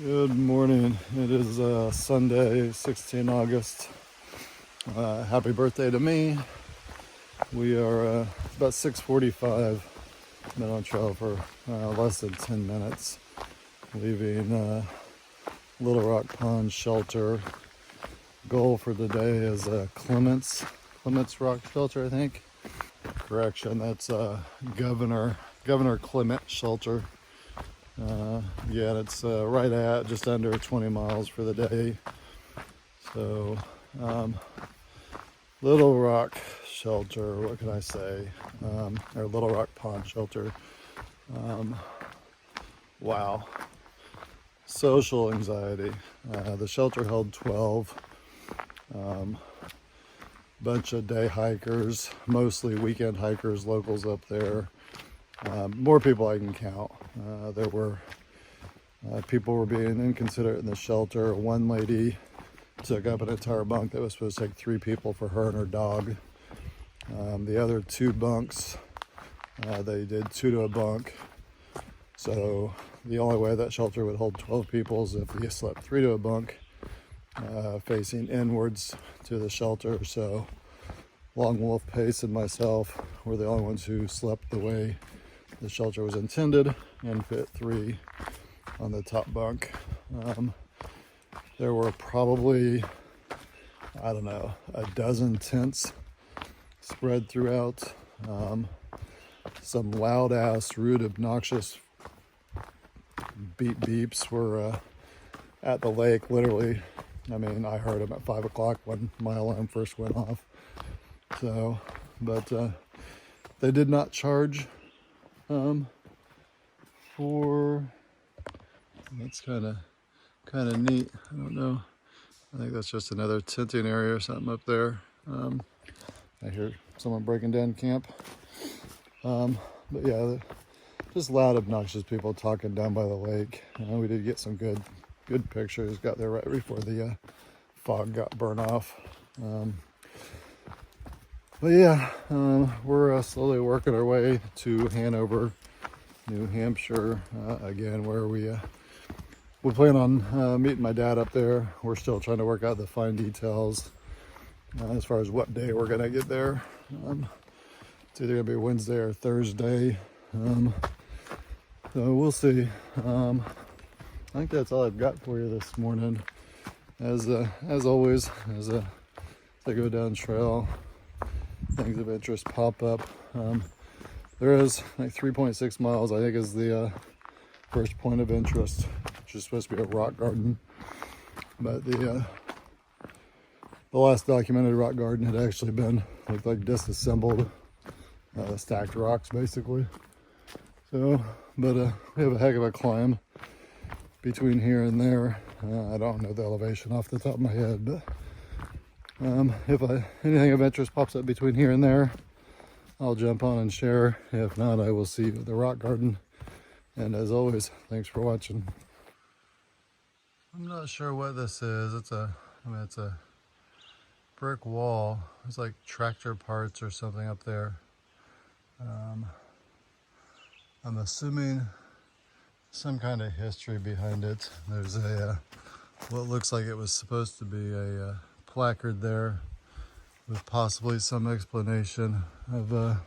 Good morning. It is Sunday, 16 August. Happy birthday to me. We are about 6:45. Been on trail for less than 10 minutes, leaving Little Rock Pond Shelter. Goal for the day is Clement's Rock Shelter, I think. Correction, that's Governor Clement Shelter. Yeah, it's right at just under 20 miles for the day. So, Little Rock Shelter, what can I say? Or Little Rock Pond Shelter. Wow. Social anxiety. The shelter held 12. Bunch of day hikers, mostly weekend hikers, locals up there. More people I can count. There were people were being inconsiderate in the shelter. One lady took up an entire bunk that was supposed to take 3 people for her and her dog. The other 2 bunks, they did 2 to a bunk. So the only way that shelter would hold 12 people is if you slept 3 to a bunk, facing inwards to the shelter. So Long Wolf Pace and myself were the only ones who slept the way the shelter was intended and fit 3 on the top bunk. There were probably, I don't know, a dozen tents spread throughout. Some loud ass, rude, obnoxious beeps were at the lake, literally. I mean, I heard them at 5 o'clock when my alarm first went off. So, but they did not charge for, that's kind of neat. I don't know. I think that's just another tenting area or something up there. I hear someone breaking down camp. But yeah, just loud, obnoxious people talking down by the lake. We did get some good pictures. Got there right before the fog got burned off. But yeah, we're slowly working our way to Hanover, New Hampshire, again, where we plan on meeting my dad up there. We're still trying to work out the fine details as far as what day we're gonna get there. It's either gonna be Wednesday or Thursday. So we'll see. I think that's all I've got for you this morning. As always, as I go down trail, things of interest pop up. There is like 3.6 miles, I think, is the first point of interest, which is supposed to be a rock garden. But the last documented rock garden had actually been looked like disassembled, stacked rocks basically. So, but we have a heck of a climb between here and there. I don't know the elevation off the top of my head, but if anything of interest pops up between here and there, I'll jump on and share. If not, I will see you at the rock garden. And as always, thanks for watching. I'm not sure what this is. It's a brick wall. It's like tractor parts or something up there. I'm assuming some kind of history behind it. There's what looks like it was supposed to be a placard there with possibly some explanation of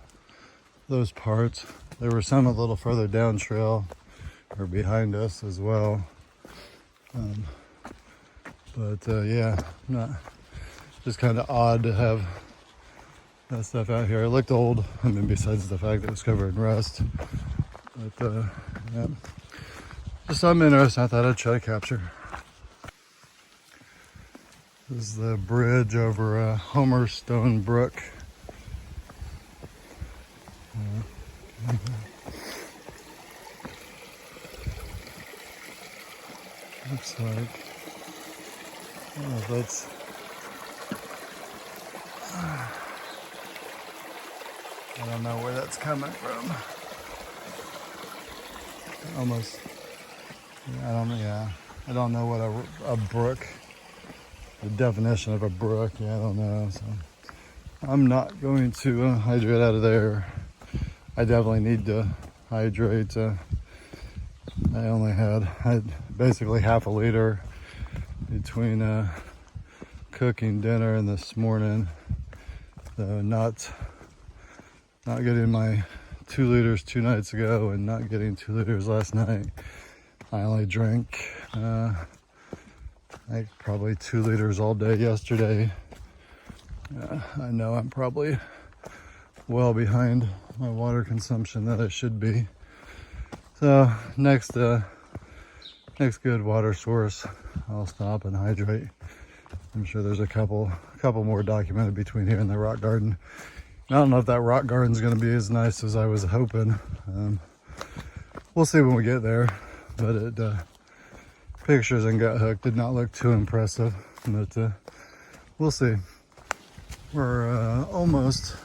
those parts. There were some a little further down trail or behind us as well. Yeah, just kind of odd to have that stuff out here. It looked old, I mean, besides the fact that it was covered in rust. But yeah, just something interesting I thought I'd try to capture. This is the bridge over Homer Stone Brook. Looks like, I don't know if that's, I don't know where that's coming from. Almost, I don't know what a brook, the definition of a brook, I don't know. So I'm not going to hydrate out of there. I definitely need to hydrate. I only had basically half a liter between cooking dinner and this morning. So not getting my 2 liters 2 nights ago and not getting 2 liters last night. I only drank like probably 2 liters all day yesterday. I know I'm probably well behind my water consumption that I should be. So next good water source, I'll stop and hydrate. I'm sure there's a couple more documented between here and the rock garden. I don't know if that rock garden's going to be as nice as I was hoping. We'll see when we get there. But pictures and Gut Hook did not look too impressive. But we'll see. We're almost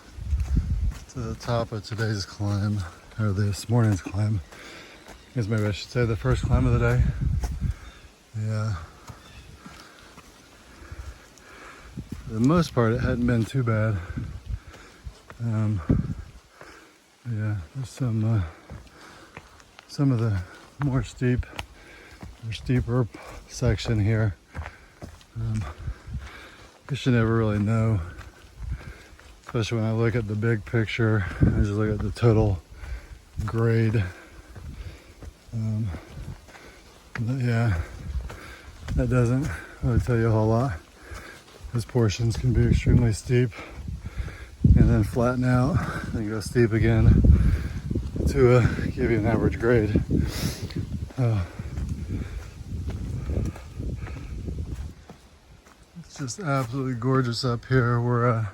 to the top of today's climb, or this morning's climb. I guess maybe I should say the first climb of the day. Yeah. For the most part, it hadn't been too bad. Yeah, there's some of the more steeper section here. Guess you never really know, especially when I look at the big picture. I just look at the total grade. But yeah, that doesn't really tell you a whole lot. Those portions can be extremely steep and then flatten out and go steep again to give you an average grade. It's just absolutely gorgeous up here. We're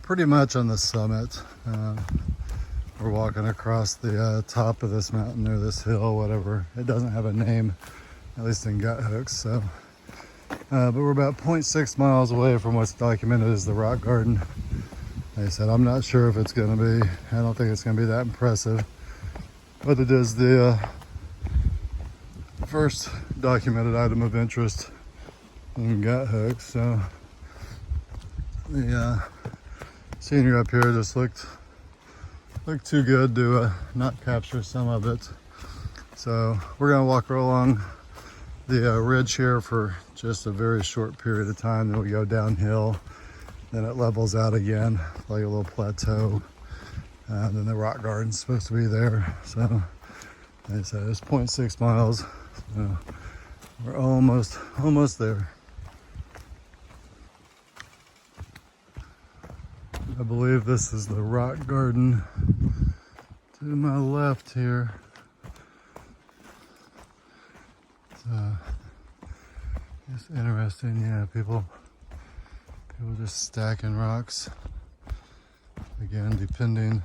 pretty much on the summit. We're walking across the top of this mountain or this hill, whatever. It doesn't have a name, at least in Gut Hook. So, but we're about 0.6 miles away from what's documented as the rock garden. Like I said, I'm not sure if it's going to be. I don't think it's going to be that impressive, but it is the first documented item of interest in Gut Hook. So the scenery up here just looked too good to not capture some of it. So we're gonna walk along the ridge here for just a very short period of time. Then we go downhill, then it levels out again, like a little plateau. Then the rock garden's supposed to be there. So like I said, it's 0.6 miles. So we're almost there. I believe this is the rock garden to my left here. It's interesting, yeah, people just stacking rocks. Again, depending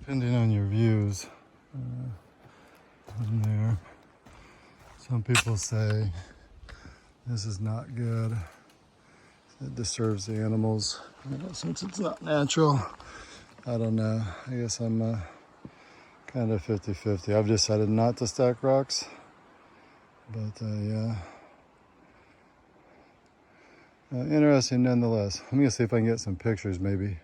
on your views. In there, some people say this is not good. It disturbs the animals. Since it's not natural, I don't know. I guess I'm kind of 50-50. I've decided not to stack rocks, but yeah. Interesting nonetheless. I'm gonna see if I can get some pictures maybe.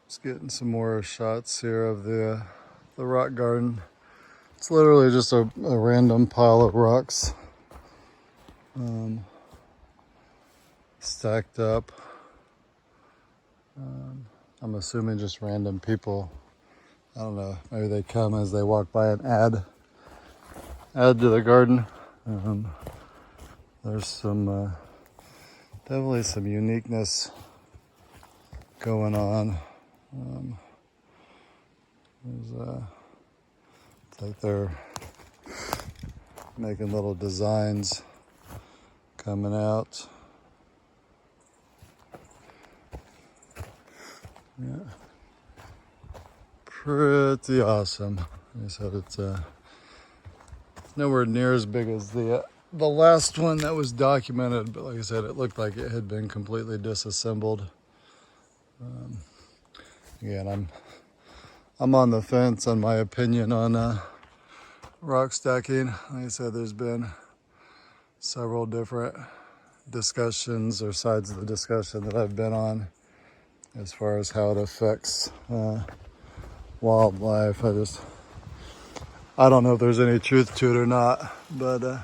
Just getting some more shots here of the rock garden. It's literally just a random pile of rocks. Stacked up. I'm assuming just random people. I don't know, maybe they come as they walk by and add to the garden. There's some definitely some uniqueness going on. It's like they're making little designs coming out. Yeah, pretty awesome. Like I said, it's nowhere near as big as the last one that was documented, but like I said, it looked like it had been completely disassembled. Again, I'm on the fence on my opinion on rock stacking. Like I said, there's been several different discussions or sides of the discussion that I've been on as far as how it affects wildlife. I don't know if there's any truth to it or not, but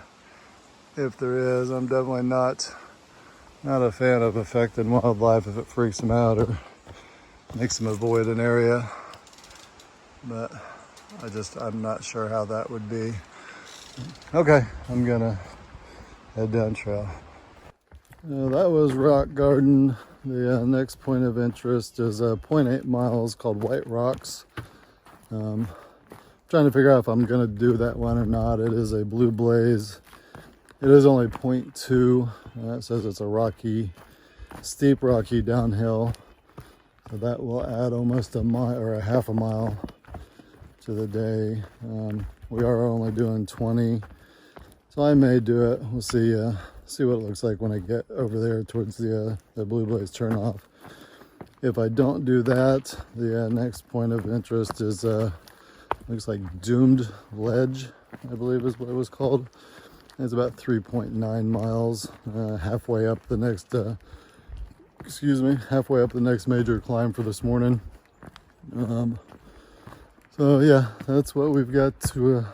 if there is, I'm definitely not a fan of affecting wildlife if it freaks them out or makes them avoid an area. But I'm not sure how that would be. Okay, I'm gonna head down trail. That was Rock Garden. The next point of interest is 0.8 miles called White Rocks. Trying to figure out if I'm gonna do that one or not. It is a blue blaze. It is only 0.2. It says it's a steep rocky downhill. So that will add almost a mile or a half a mile to the day. We are only doing 20, so I may do it. We'll see what it looks like when I get over there towards the blue blaze turnoff. If I don't do that, the next point of interest is looks like Doomed Ledge, I believe is what it was called. It's about 3.9 miles, halfway up the next major climb for this morning. So yeah, that's what we've got to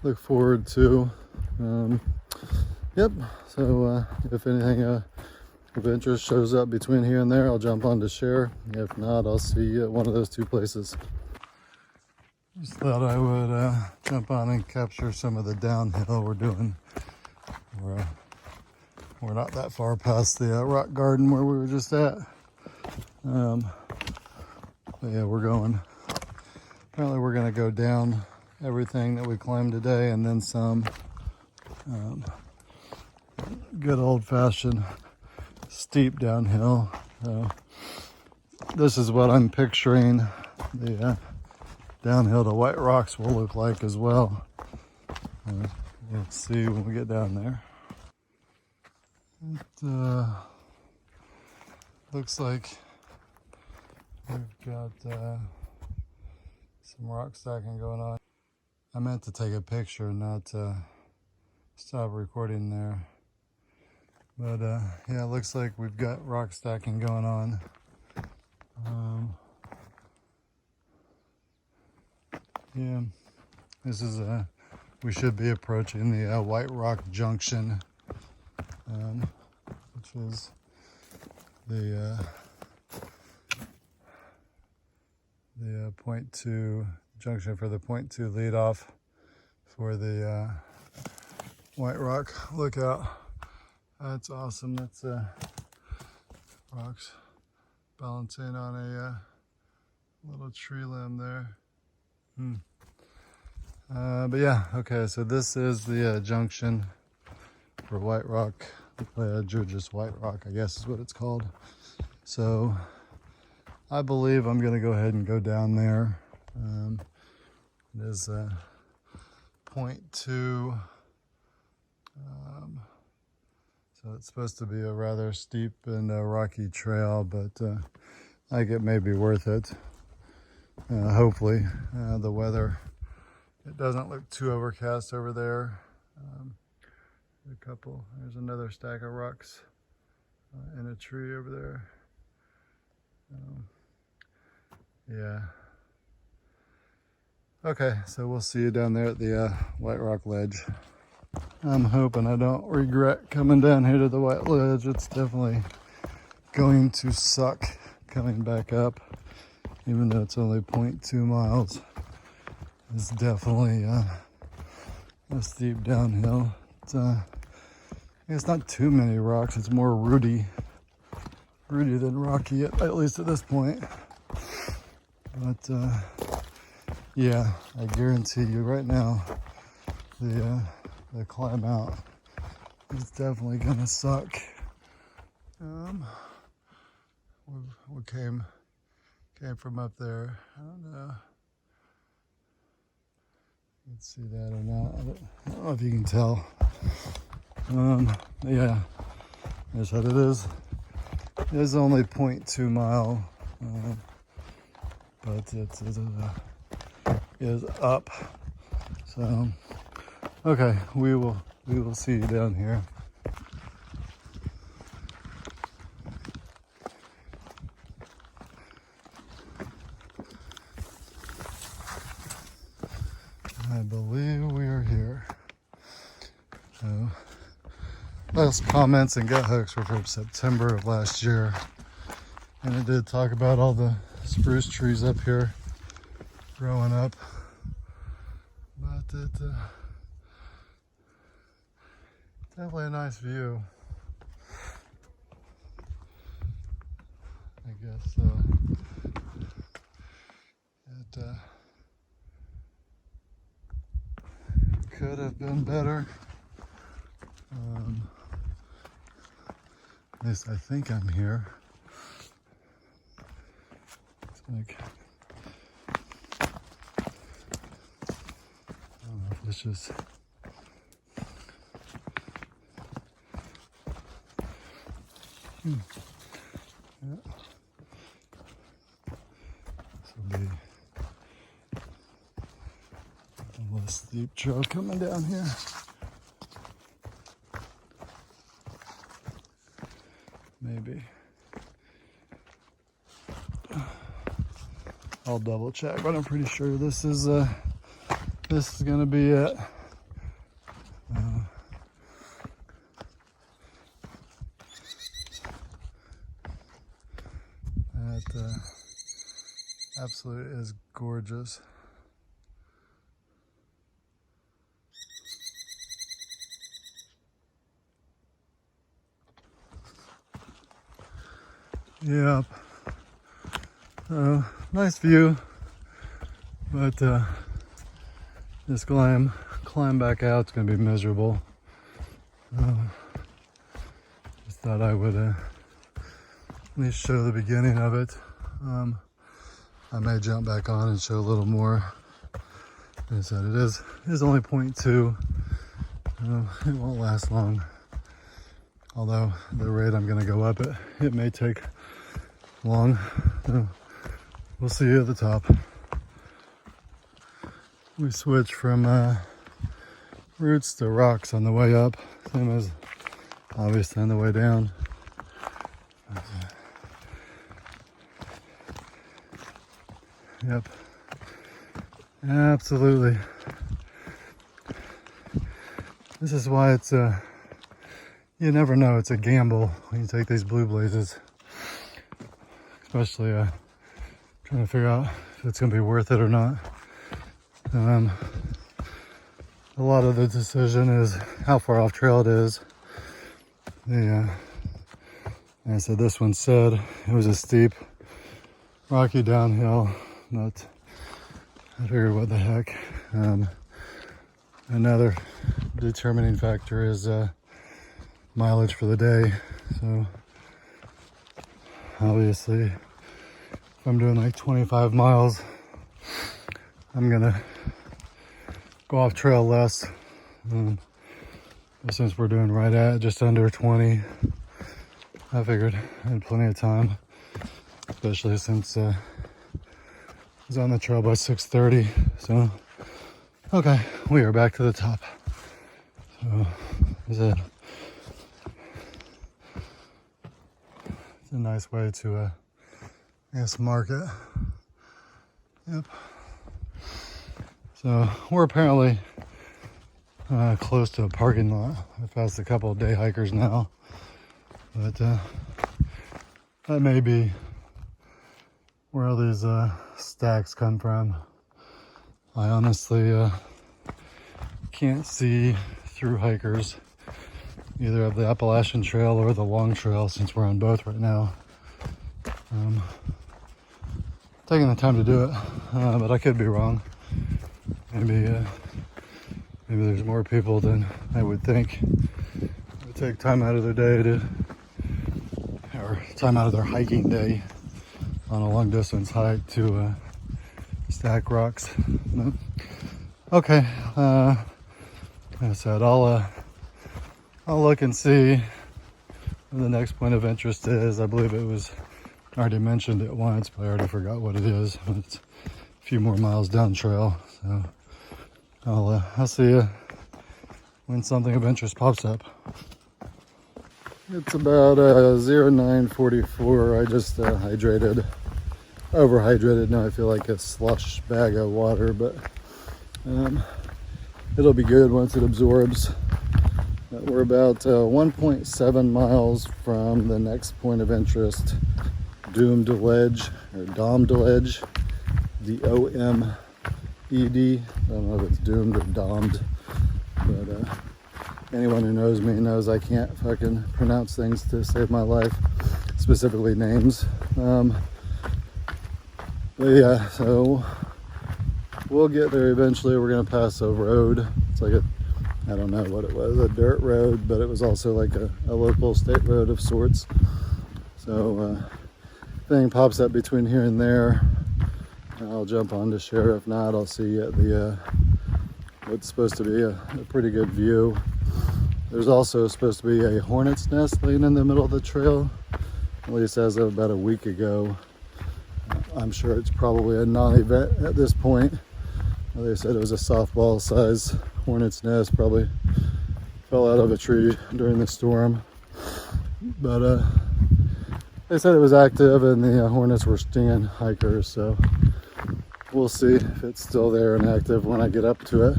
look forward to. Yep, so if anything of interest shows up between here and there, I'll jump on to share. If not, I'll see you at one of those two places. Just thought I would jump on and capture some of the downhill we're doing. We're not that far past the rock garden where we were just at. But yeah, apparently we're gonna go down everything that we climbed today and then some. Good old-fashioned steep downhill. So this is what I'm picturing the downhill to White Rocks will look like as well. Let's see when we get down there. It looks like we've got some rock stacking going on. I meant to take a picture, not stop recording there. But yeah, it looks like we've got rock stacking going on. Yeah, this is we should be approaching the White Rock Junction, which is the 0.2 junction for the 0.2 lead off for the White Rock Lookout. That's awesome. That's rocks balancing on a little tree limb there. But yeah, okay, so this is the junction for White Rock, Georgia's White Rock, I guess is what it's called. So I believe I'm going to go ahead and go down there. It is 0.2. So it's supposed to be a rather steep and rocky trail, but I think it may be worth it. Hopefully, the weather, it doesn't look too overcast over there. There's another stack of rocks in a tree over there. Yeah. Okay, so we'll see you down there at the White Rock Ledge. I'm hoping I don't regret coming down here to the White Ledge. It's definitely going to suck coming back up, even though it's only 0.2 miles. It's definitely a steep downhill. It's not too many rocks. It's more rooty than rocky, at least at this point. But yeah, I guarantee you right now, the climb out is definitely gonna suck. We came from up there. I don't know. You can see that or not. I don't know if you can tell. Yeah, that's what it is. It is only 0.2 mile, but it is up. So, okay, we will see you down here. last comments and gut hooks were from September of last year. And it did talk about all the spruce trees up here growing up. But definitely a nice view. I guess it could have been better. At least I think I'm here. It's like, I don't know if it's just yeah. This will be a little steep trail coming down here. Maybe. I'll double check, but I'm pretty sure this is gonna be it. That absolutely is gorgeous. Yep. Nice view, but this climb back out, it's gonna be miserable. Just thought I would at least show the beginning of it. I may jump back on and show a little more. Like I said, it is only 0.2. It won't last long. Although the rate I'm gonna go up, it may take long. We'll see you at the top. We switch from roots to rocks on the way up, same as obviously on the way down. Yep, absolutely. This is why it's you never know. It's a gamble when you take these blue blazes, especially trying to figure out if it's going to be worth it or not. A lot of the decision is how far off trail it is. Like I said, this one said it was a steep, rocky downhill, but I figured what the heck. Another determining factor is mileage for the day. So obviously if I'm doing like 25 miles, I'm gonna go off trail less. Since we're doing right at just under 20, I figured I had plenty of time, especially since I was on the trail by 6:30. So okay, we are back to the top. So it's a nice way to I guess mark it. Yep. So we're apparently close to a parking lot. I've passed a couple of day hikers now, but that may be where all these stacks come from. I honestly can't see through hikers either of the Appalachian Trail or the Long Trail, since we're on both right now. Taking the time to do it, but I could be wrong. Maybe there's more people than I would think who would take time out of their day or time out of their hiking day on a long distance hike to stack rocks. Okay, like I said, I'll look and see where the next point of interest is. I believe it was already mentioned it once, but I already forgot what it is. It's a few more miles down trail, so I'll see you when something of interest pops up. It's about 09:44. I just overhydrated. Now I feel like a slush bag of water, but it'll be good once it absorbs. We're about 1.7 miles from the next point of interest, Doomed Ledge, or Domed Ledge, D-O-M-E-D. I don't know if it's doomed or domed, but anyone who knows me knows I can't fucking pronounce things to save my life, specifically names. But yeah, so we'll get there eventually. We're gonna pass a road. It's like I don't know what it was, a dirt road, but it was also like a local state road of sorts. So thing pops up between here and there, I'll jump on to share. If not, I'll see at the what's supposed to be a pretty good view. There's also supposed to be a hornet's nest laying in the middle of the trail, at least as of about a week ago. I'm sure it's probably a non-event at this point. They said it was a softball size hornet's nest, probably fell out of a tree during the storm. But they said it was active and the hornets were stinging hikers, so we'll see if it's still there and active when I get up to it.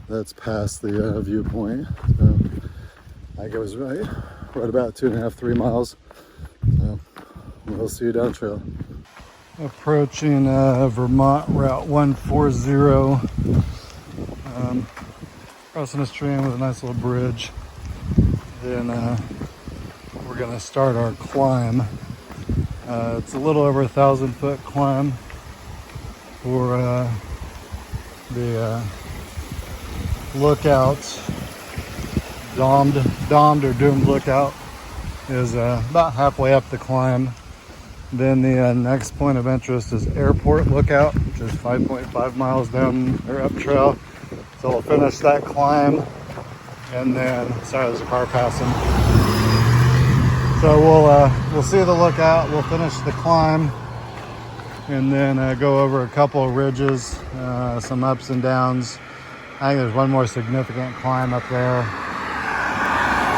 That's past the viewpoint. So I think it was right about 2.5-3 miles. So we'll see you down trail. Approaching Vermont Route 140, crossing a stream with a nice little bridge. Then we're gonna start our climb. It's a little over 1,000-foot climb for the lookout. Domed or doomed lookout is about halfway up the climb. Then the next point of interest is Airport Lookout, which is 5.5 miles down or up trail. So we'll finish that climb, and then sorry, there's a car passing. So we'll see the lookout. We'll finish the climb, and then go over a couple of ridges, some ups and downs. I think there's one more significant climb up there,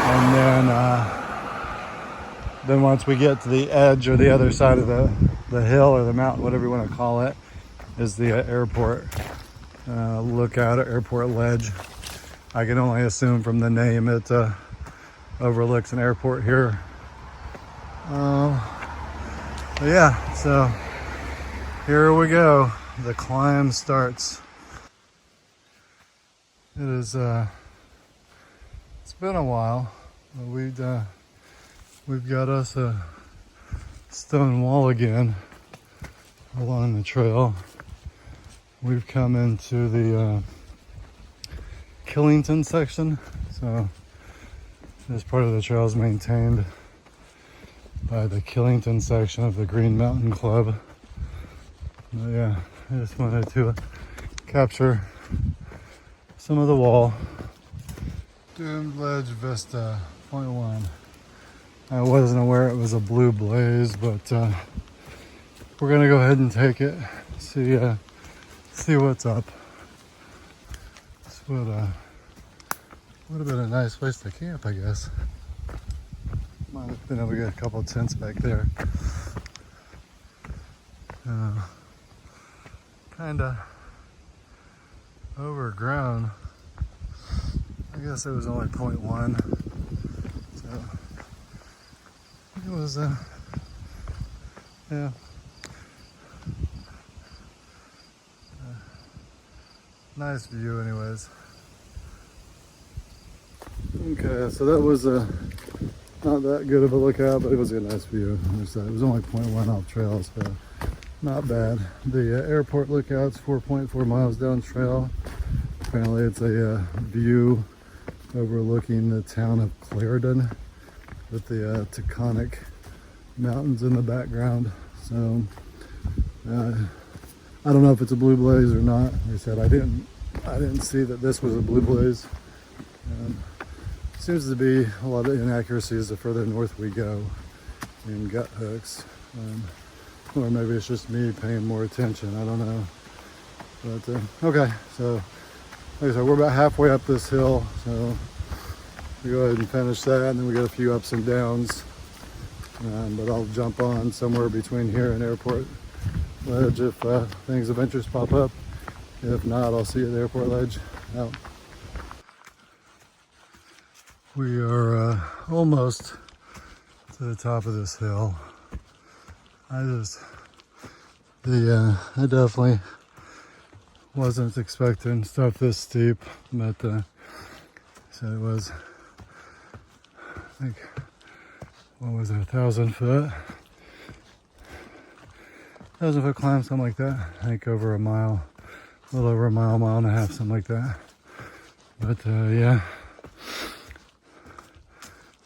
and then once we get to the edge or the other side of the hill or the mountain, whatever you want to call it, is the airport lookout or airport ledge. I can only assume from the name it overlooks an airport here. But yeah, so here we go. The climb starts. It is it's been a while. We've got us a stone wall again along the trail. We've come into the Killington section. So this part of the trail is maintained by the Killington section of the Green Mountain Club. But yeah, I just wanted to capture some of the wall. Doomed Ledge Vista, point 1. I wasn't aware it was a blue blaze, but we're gonna go ahead and take it. See what's up. This would have been a nice place to camp, I guess. Might have been able to get a couple of tents back there. Kinda overgrown. I guess it was only 0.1. So it was yeah. Nice view anyways. Okay, so that was not that good of a lookout, but it was a nice view. It was only 0.1 off trail, so not bad. The airport lookout's 4.4 miles down trail. Apparently it's a view overlooking the town of Clarendon with the Taconic Mountains in the background. So I don't know if it's a blue blaze or not. Like I said, I didn't see that this was a blue blaze. Seems to be a lot of inaccuracies the further north we go in gut hooks. Or maybe it's just me paying more attention, I don't know. But okay, so like I said, we're about halfway up this hill, so we go ahead and finish that, and then we got a few ups and downs. But I'll jump on somewhere between here and Airport Ledge if things of interest pop up. If not, I'll see you at the Airport Ledge. Out. We are almost to the top of this hill. I definitely wasn't expecting stuff this steep, but so it was, I think, what was it, 1,000 foot? 1,000 foot climb, something like that. I think over a mile, a little over a mile, mile and a half, something like that. But yeah,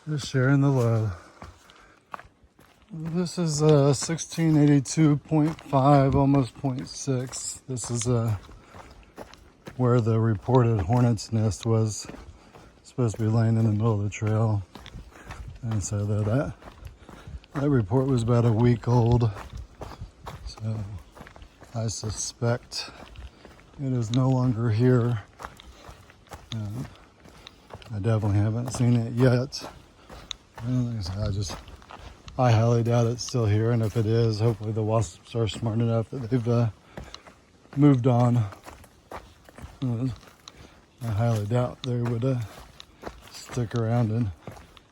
just sharing the love. This is 1682.5, almost 0.6. This is where the reported hornet's nest was supposed to be laying in the middle of the trail. And so that report was about a week old. So I suspect it is no longer here. I definitely haven't seen it yet. I highly doubt it's still here, and if it is, hopefully the wasps are smart enough that they've moved on. I highly doubt they would stick around and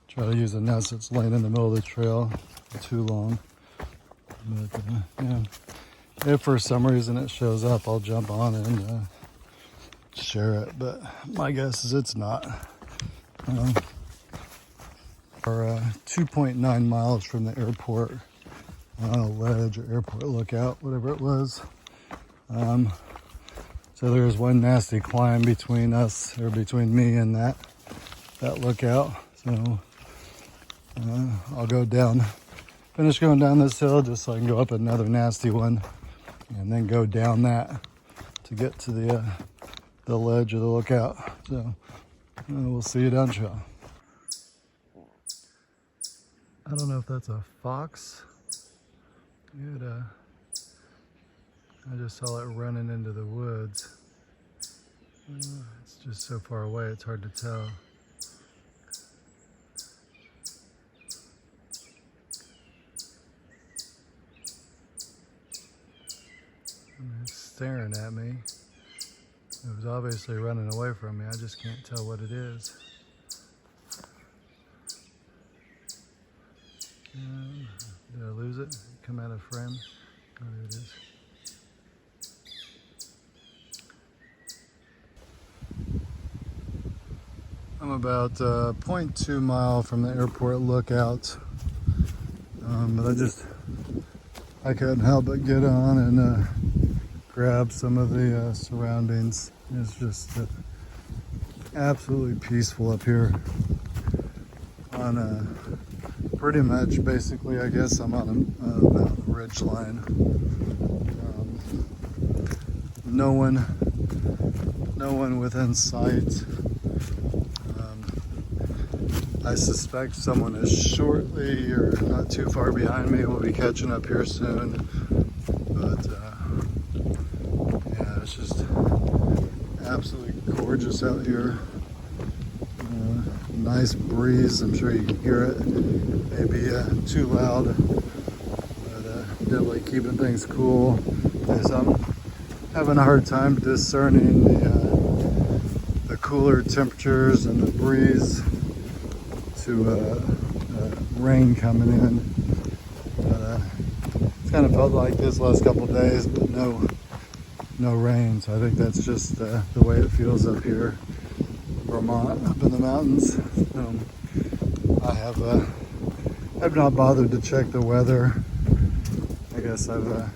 try to use a nest that's laying in the middle of the trail for too long. But yeah, if for some reason it shows up, I'll jump on and share it, but my guess is it's not. We're 2.9 miles from the airport, on a ledge or airport lookout, whatever it was. So there's one nasty climb between us, or between me and that lookout. So I'll go down, finish going down this hill just so I can go up another nasty one, and then go down that to get to the ledge of the lookout. So we'll see you down trail. I don't know if that's a fox. I just saw it running into the woods. It's just so far away, it's hard to tell. It's staring at me. It was obviously running away from me. I just can't tell what it is. Did I lose it? Come out of frame? Oh, there it is. I'm about 0.2 mile from the airport lookout, but I couldn't help but get on and grab some of the surroundings. It's just absolutely peaceful up here on pretty much, basically, I guess I'm on a mountain ridge line. No one within sight. I suspect someone is shortly or not too far behind me. Will be catching up here soon. But yeah, it's just absolutely gorgeous out here. Nice breeze. I'm sure you can hear it. Maybe too loud, but definitely keeping things cool. As I'm having a hard time discerning the cooler temperatures and the breeze to rain coming in. But it's kind of felt like this last couple of days, but no rain. So I think that's just the way it feels up here. Vermont, up in the mountains. I have not bothered to check the weather. I guess I've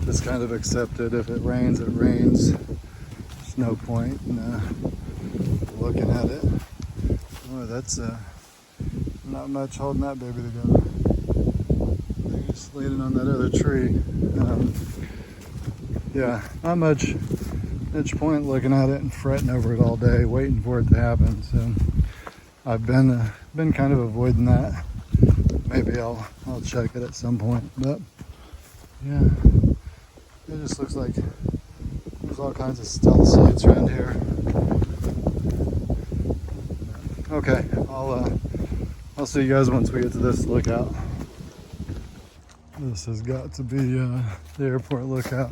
just kind of accepted if it rains, it rains. There's no point in looking at it. Oh, that's not much holding that baby together. They're just leaning on that other tree. Yeah, not much point looking at it and fretting over it all day, waiting for it to happen. So I've been kind of avoiding that. Maybe I'll check it at some point, but yeah, it just looks like there's all kinds of stealth sites around here. Okay, I'll see you guys once we get to this lookout. This has got to be the airport lookout.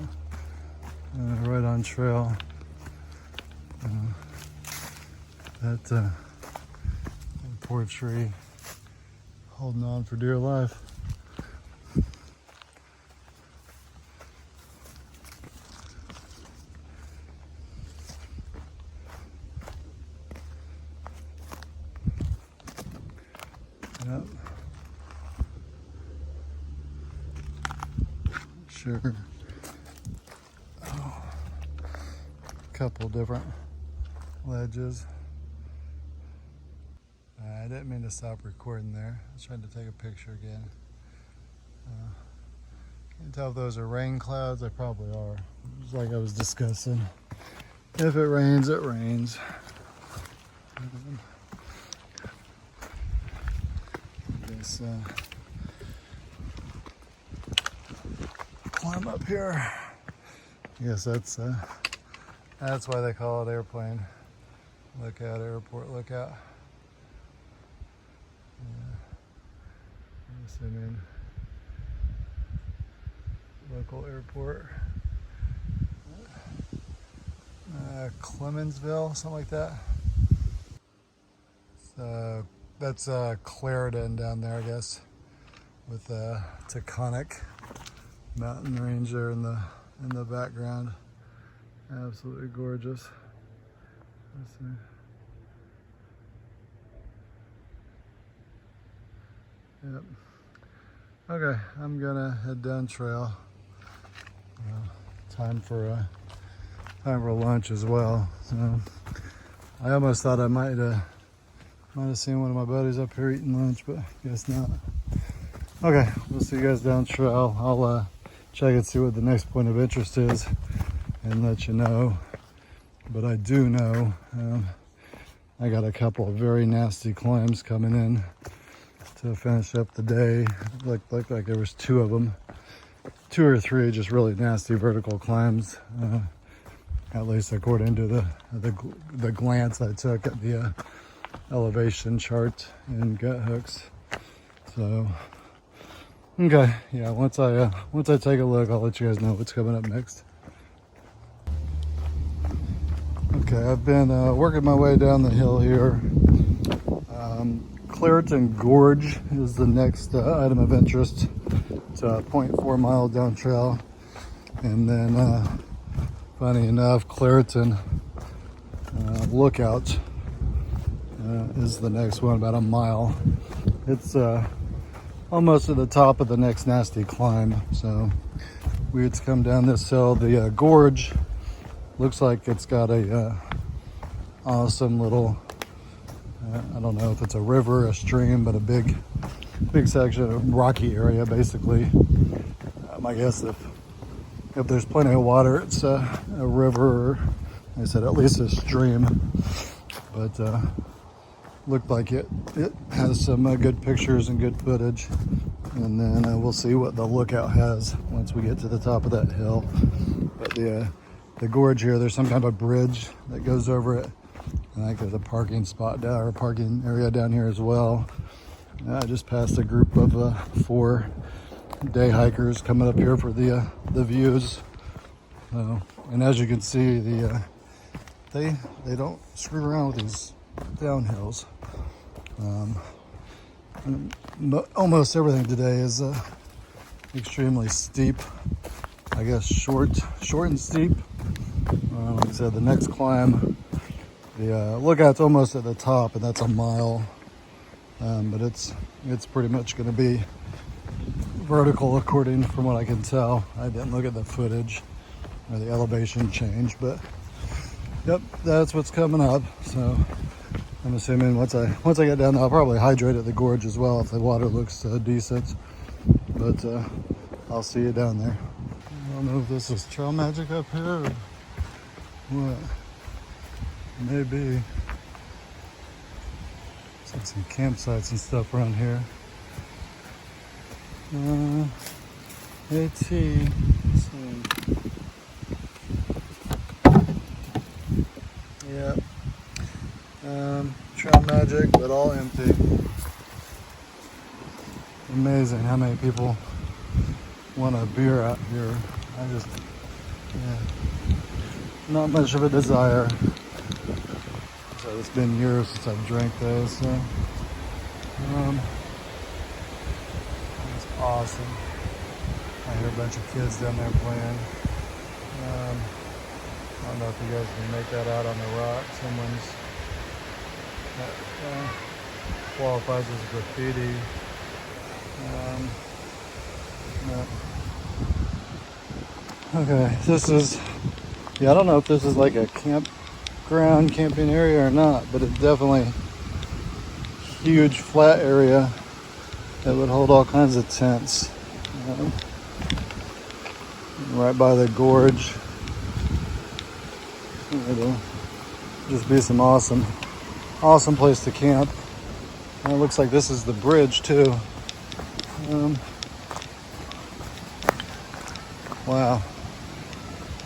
Right on trail. That poor tree, holding on for dear life. Yep. Sure. Oh. Couple different ledges. I didn't mean to stop recording there. I was trying to take a picture again. Can't tell if those are rain clouds. They probably are. Just like I was discussing. If it rains, it rains. This climb up here. I guess that's why they call it airplane lookout, airport lookout. Yeah. I'm assuming local airport. Clementsville, something like that. So that's Clarendon down there, I guess, with Taconic mountain range there in the background. Absolutely gorgeous. Let's see. Yep. Okay, I'm gonna head down trail. Time for lunch as well. So I almost thought I might have seen one of my buddies up here eating lunch, but guess not. Okay, we'll see you guys down trail. I'll check and see what the next point of interest is and let you know. But I do know I got a couple of very nasty climbs coming in to finish up the day. Looked like there was two of them, 2 or 3 just really nasty vertical climbs, at least according to the glance I took at the elevation chart in Gut Hooks. So okay, yeah, once I take a look, I'll let you guys know what's coming up next. Okay, I've been working my way down the hill here. Clareton Gorge is the next item of interest. It's a 0.4 mile down trail. And then, funny enough, Clareton Lookout is the next one, about a mile. It's almost at the top of the next nasty climb. So we had to come down this hill. The gorge looks like it's got a awesome little, I don't know if it's a river, a stream, but a big section of rocky area, basically. I guess if there's plenty of water, it's a river, or, like I said, at least a stream. But looked like it has some good pictures and good footage. And then we'll see what the lookout has once we get to the top of that hill. But the gorge here, there's some kind of a bridge that goes over it. And I think there's a parking spot down, or a parking area down here as well. I just passed a group of 4 day hikers coming up here for the views. And as you can see, they don't screw around with these downhills. Almost everything today is extremely steep. I guess short and steep. Like I said, the next climb, the lookout's almost at the top, and that's a mile. But it's pretty much going to be vertical, according from what I can tell. I didn't look at the footage or the elevation change, but yep, that's what's coming up. So I'm assuming once I get down there, I'll probably hydrate at the gorge as well if the water looks decent. But I'll see you down there. I don't know if this is trail magic up here or what. Maybe. Looks like some campsites and stuff around here. AT. Yep. Trail magic, but all empty. Amazing how many people want a beer out here. Not much of a desire. So it's been years since I've drank those. So It's awesome. I hear a bunch of kids down there playing. I don't know if you guys can make that out on the rock. Someone's qualifies as graffiti. No. Okay, this is, yeah, I don't know if this is like a campground, camping area or not, but it's definitely a huge flat area that would hold all kinds of tents. Right by the gorge. It'll just be some awesome place to camp. And it looks like this is the bridge too. Wow.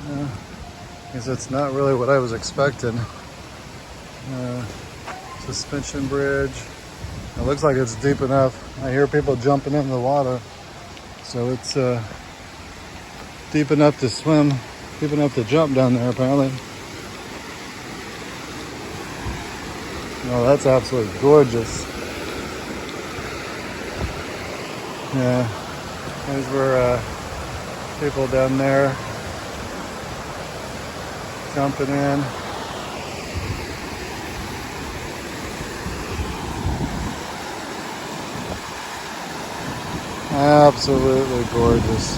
I guess it's not really what I was expecting. Suspension bridge. It looks like it's deep enough. I hear people jumping in the water. So it's deep enough to swim, deep enough to jump down there apparently. Oh, that's absolutely gorgeous. Yeah, those were people down there jumping in. Absolutely gorgeous.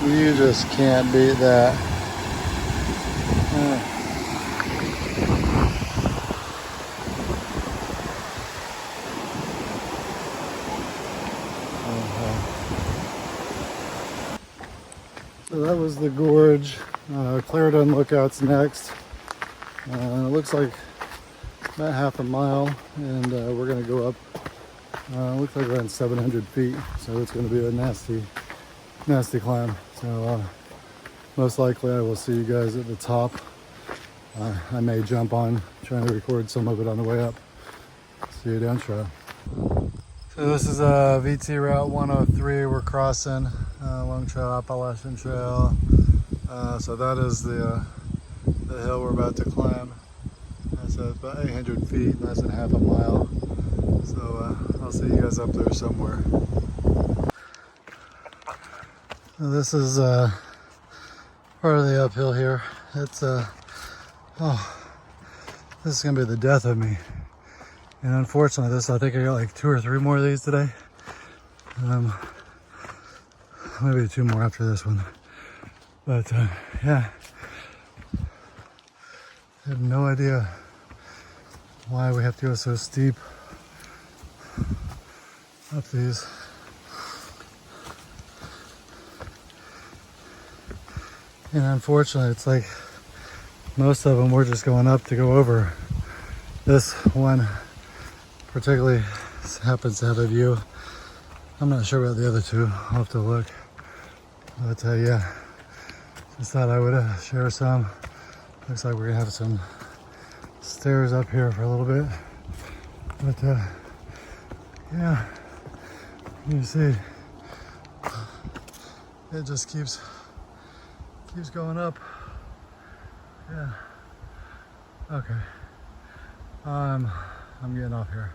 You just can't beat that. So that was the gorge. Clarendon Lookout's next. It looks like about half a mile, and we're gonna go up. Looks like around 700 feet, so it's gonna be a nasty climb. So most likely I will see you guys at the top. I may jump on, trying to record some of it on the way up. See you down trail. So this is VT Route 103. We're crossing Long Trail, Appalachian Trail. So that is the hill we're about to climb. So it's about 800 feet, less than half a mile. So I'll see you guys up there somewhere. So this is part of the uphill here. It's this is gonna be the death of me. And unfortunately, I think I got like 2 or 3 more of these today. Maybe 2 more after this one. But yeah, I have no idea why we have to go so steep up these. And unfortunately, it's like most of them we're just going up to go over. This one particularly happens to have a view. I'm not sure about the other 2. I'll have to look. But yeah, just thought I would share some. Looks like we're gonna have some stairs up here for a little bit. But yeah, you see, it just keeps going up. Yeah. Okay. I'm getting off here.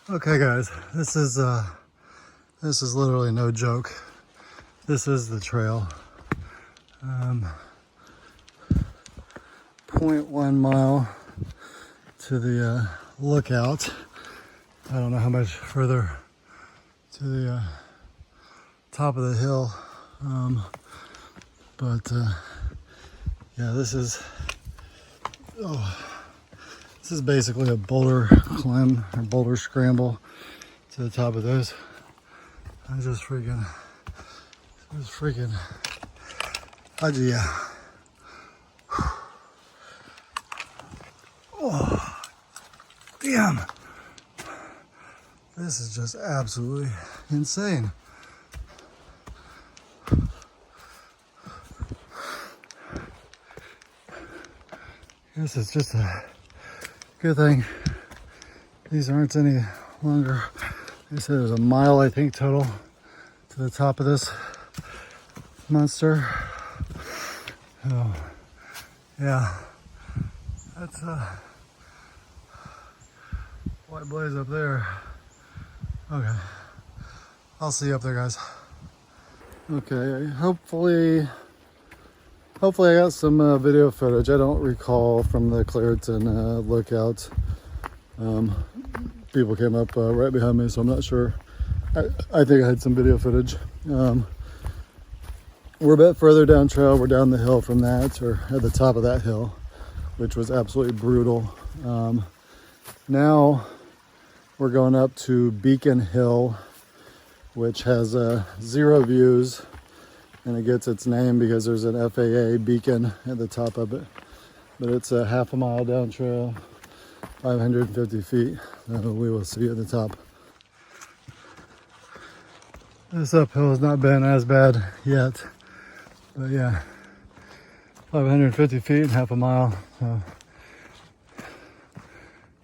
Okay, guys, this is literally no joke. This is the trail. 0.1 mile to the lookout. I don't know how much further to the top of the hill, but yeah, this is basically a boulder climb or boulder scramble to the top of this. I just freaking, yeah. Oh, damn. This is just absolutely insane. This is just a good thing these aren't any longer. They said there's a mile, I think, total to the top of this monster. Oh, yeah. That's white blaze up there. Okay, I'll see you up there, guys. Okay, hopefully I got some video footage. I don't recall from the Clariton lookout. People came up right behind me, so I'm not sure. I think I had some video footage. We're a bit further down trail. We're down the hill from that, or at the top of that hill, which was absolutely brutal. Now we're going up to Beacon Hill, which has 0 views, and it gets its name because there's an FAA beacon at the top of it. But it's a half a mile down trail, 550 feet. We will see you at the top. This uphill has not been as bad yet, but yeah, 550 feet and half a mile. So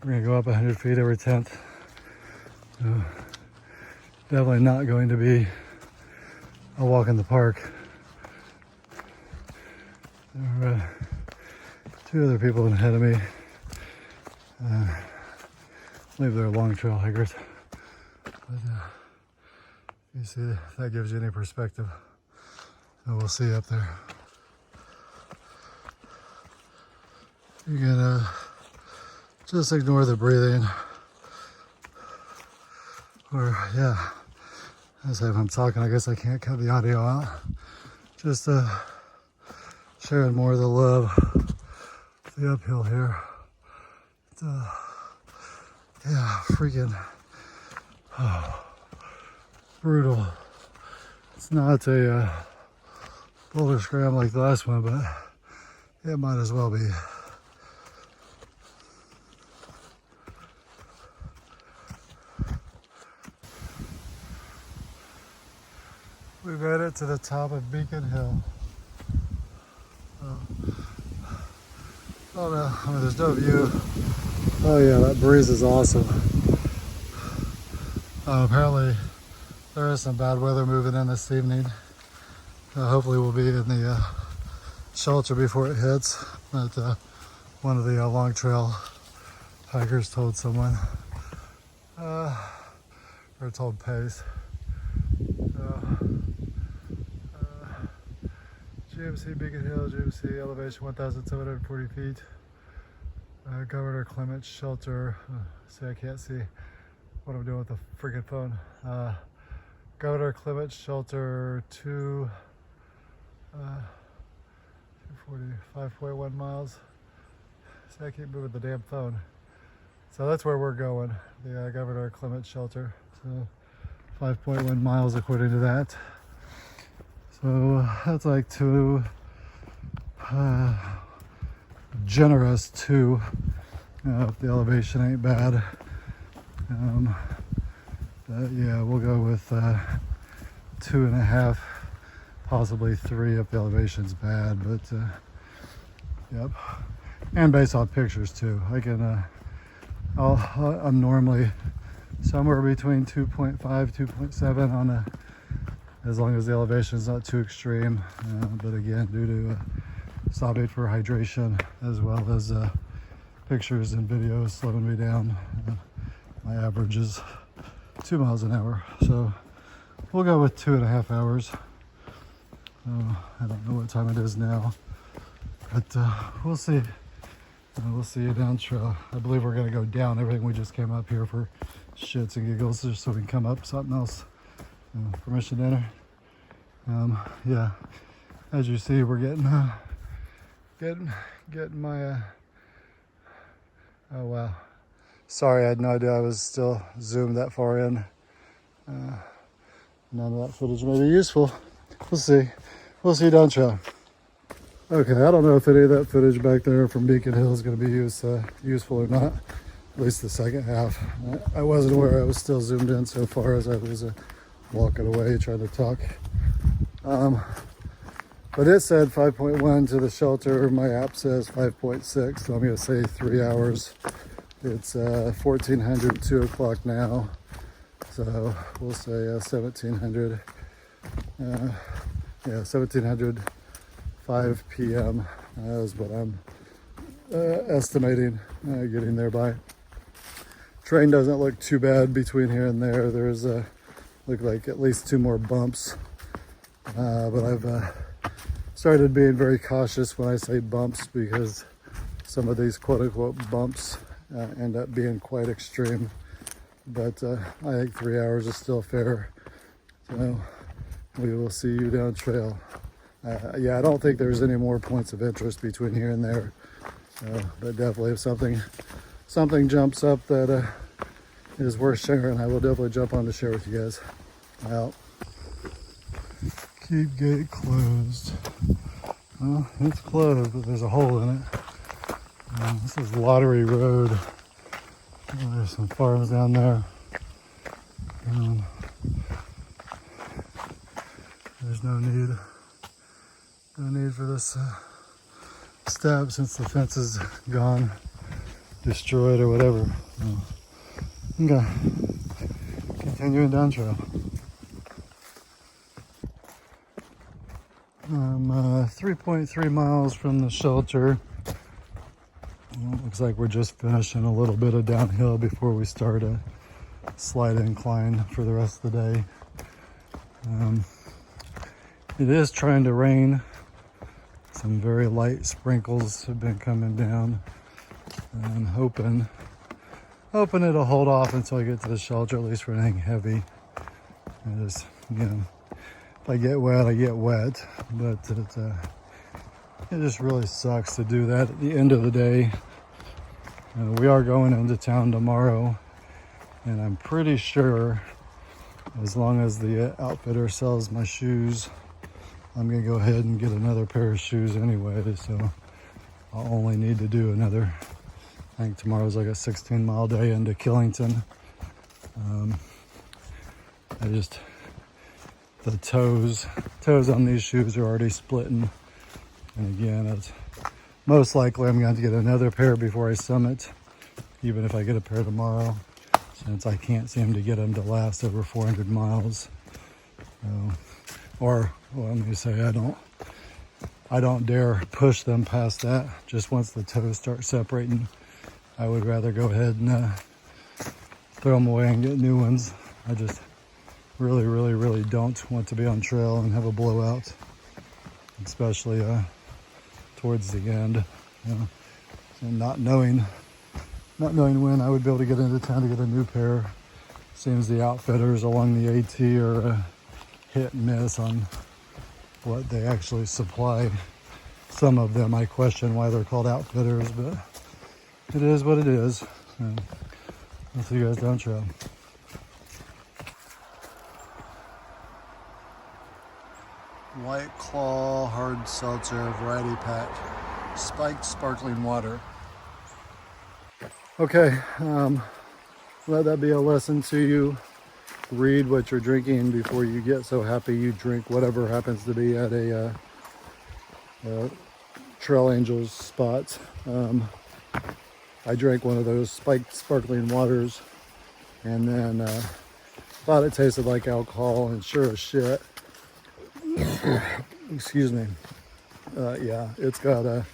we're gonna go up 100 feet every 10th. So definitely not going to be a walk in the park. There are 2 other people ahead of me. I believe they're long trail hikers. But, you see, if that gives you any perspective. So we'll see you up there. You can just ignore the breathing. Or, yeah, as I'm talking, I guess I can't cut the audio out. Just sharing more of the love, the uphill here. Yeah, freaking brutal. It's not a boulder scram like the last one, but it might as well be. We made it to the top of Beacon Hill. Oh no, I mean, there's no view. Oh yeah, that breeze is awesome. Apparently there is some bad weather moving in this evening. Hopefully we'll be in the shelter before it hits. But one of the long trail hikers told someone, or told Pace, GMC Beacon Hill, GMC elevation 1,740 feet. Governor Clement shelter. See, I can't see what I'm doing with the freaking phone. Governor Clement shelter 5.1 miles. See, I keep moving the damn phone. So that's where we're going. The Governor Clement shelter. So 5.1 miles according to that. So that's like 2 generous 2 if the elevation ain't bad. But yeah, we'll go with 2.5, possibly 3 if the elevation's bad. But yep, and based on pictures too. I can I'm normally somewhere between 2.5, 2.7 on a, as long as the elevation is not too extreme. But again, due to stopping for hydration, as well as pictures and videos slowing me down, my average is 2 miles an hour. So we'll go with 2.5 hours. I don't know what time it is now, but we'll see. We'll see you down trail. I believe we're gonna go down everything. We just came up here for shits and giggles, just so we can come up something else. Permission to enter. Yeah, as you see, we're getting my oh wow, sorry, I had no idea I was still zoomed that far in. None of that footage may be useful. We'll see you down trail. Okay, I don't know if any of that footage back there from Beacon Hill is going to be useful or not, at least the second half. I wasn't aware I was still zoomed in so far as I was walking away trying to talk. But it said 5.1 to the shelter. My app says 5.6, so I'm going to say 3 hours. It's 1400, 2 o'clock now. So we'll say 1700. Yeah, 1700, 5 p.m. is what I'm estimating getting there by. Train doesn't look too bad between here and there. There's look like at least 2 more bumps, but I've started being very cautious when I say bumps because some of these quote-unquote bumps end up being quite extreme. But I think 3 hours is still fair. So we will see you down trail. Yeah, I don't think there's any more points of interest between here and there. But definitely if something jumps up that is worth sharing, I will definitely jump on to share with you guys. Out. Keep gate closed. Well, it's closed, but there's a hole in it. This is Lottery Road. Oh, there's some farms down there. There's no need for this step since the fence is gone, destroyed or whatever. Okay, continuing down trail. I'm 3.3 miles from the shelter. It looks like we're just finishing a little bit of downhill before we start a slight incline for the rest of the day. It is trying to rain. Some very light sprinkles have been coming down. And I'm hoping it'll hold off until I get to the shelter, at least for anything heavy. I just, if I get wet, I get wet. But it just really sucks to do that at the end of the day. We are going into town tomorrow, and I'm pretty sure as long as the outfitter sells my shoes, I'm gonna go ahead and get another pair of shoes anyway. So I'll only need to do another, I think tomorrow's like a 16-mile day into Killington. The toes on these shoes are already splitting. And again, it's most likely I'm going to get another pair before I summit, even if I get a pair tomorrow, since I can't seem to get them to last over 400 miles. Well, let me say I don't dare push them past that. Just once the toes start separating, I would rather go ahead and throw them away and get new ones. I just really don't want to be on trail and have a blowout, especially towards the end. And not knowing when I would be able to get into town to get a new pair. Seems the outfitters along the AT are hit and miss on what they actually supply. Some of them I question why they're called outfitters, but it is what it is. And I'll see you guys down trail. White Claw Hard Seltzer Variety Pack, spiked sparkling water. Okay, let that be a lesson to you. Read what you're drinking before you get so happy you drink whatever happens to be at a Trail Angels spot. I drank one of those spiked sparkling waters and then thought it tasted like alcohol, and sure as shit, excuse me, yeah, it's got a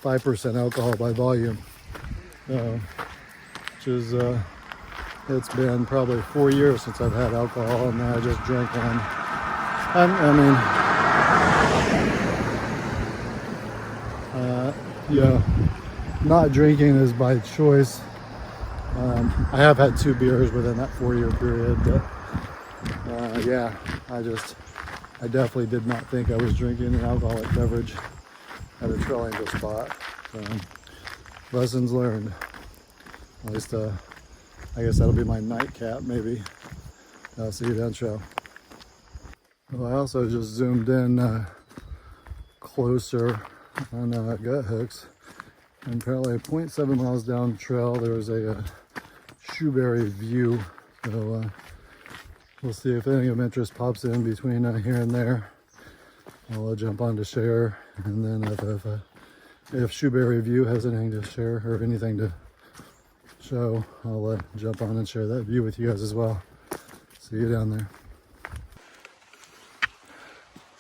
5% alcohol by volume, which is it's been probably 4 years since I've had alcohol, and now I just drank one. Yeah, not drinking is by choice. I have had 2 beers within that 4-year period, but yeah, I definitely did not think I was drinking an alcoholic beverage at a Trail Angel spot. So, lessons learned. At least, I guess that'll be my nightcap, maybe. I'll see you down trail. Well, I also just zoomed in closer on gut hooks. And apparently 0.7 miles down trail, there was a Shoeberry view. So we'll see if anything of interest pops in between here and there. I'll jump on to share, and then if Shoeberry view has anything to share or anything to show, I'll jump on and share that view with you guys as well. See you down there.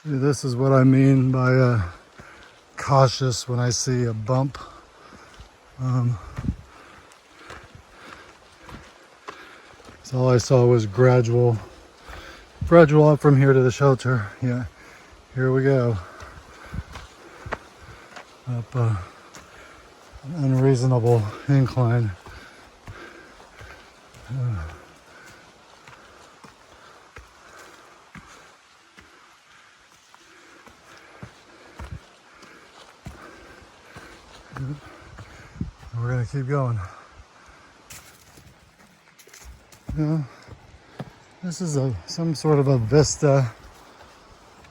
This is what I mean by cautious when I see a bump So all I saw was gradual up from here to the shelter. Yeah, here we go. Up an unreasonable incline. We're gonna keep going. Yeah, this is some sort of a vista.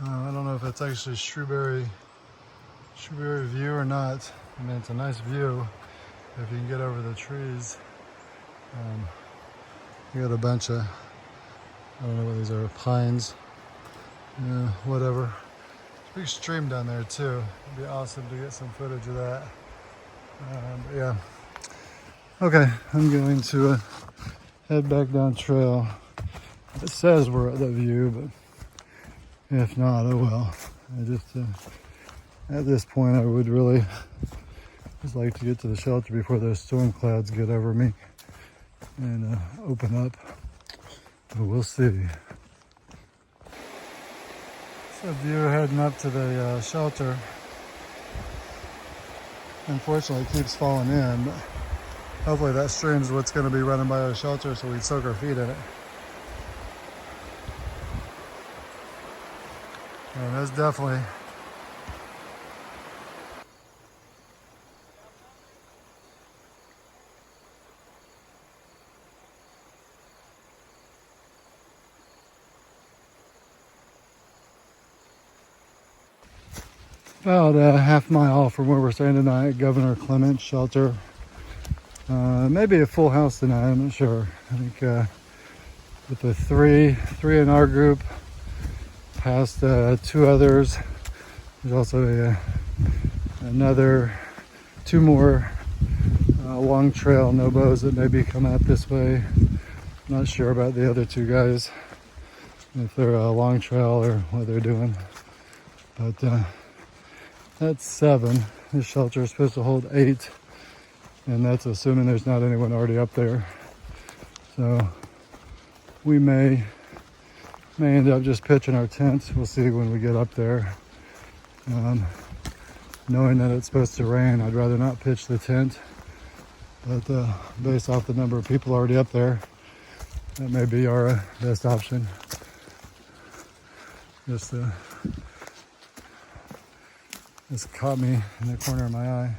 I don't know if it's actually Shrewsbury view or not. I mean, it's a nice view if you can get over the trees. You got a bunch of, I don't know what these are, pines. Yeah, whatever. There's a big stream down there too. It'd be awesome to get some footage of that. But yeah. Okay, I'm going to head back down trail. It says we're at the view, but if not, oh well. I just, at this point, I would really just like to get to the shelter before those storm clouds get over me and open up. But we'll see. So view heading up to the shelter. Unfortunately, it keeps falling in, but hopefully that stream is what's going to be running by our shelter so we soak our feet in it. And that's definitely about a half mile from where we're staying tonight, Governor Clement shelter. Maybe a full house tonight, I'm not sure. I think with the three in our group, past two others. There's also two more long trail NOBOs that may be coming up this way. Not sure about the other two guys, if they're a long trail or what they're doing. But that's 7. This shelter is supposed to hold 8, and that's assuming there's not anyone already up there. So we may end up just pitching our tents. We'll see when we get up there. Knowing that it's supposed to rain, I'd rather not pitch the tent. But based off the number of people already up there, that may be our best option. This caught me in the corner of my eye.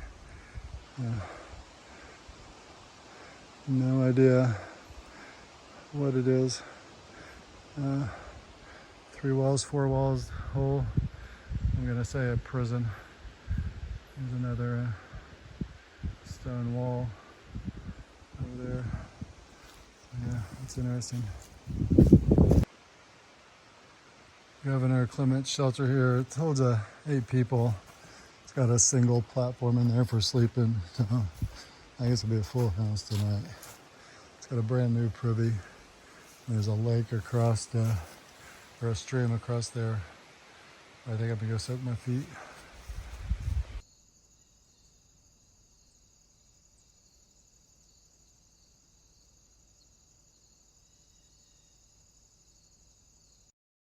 No idea what it is. 3 walls, 4 walls hole. I'm gonna say a prison. There's another stone wall over there. Yeah, it's interesting. Governor Clement shelter here. It holds 8 people. It's got a single platform in there for sleeping. So I guess it'll be a full house tonight. It's got a brand new privy. There's a lake across or a stream across there. I think I'm gonna go soak my feet.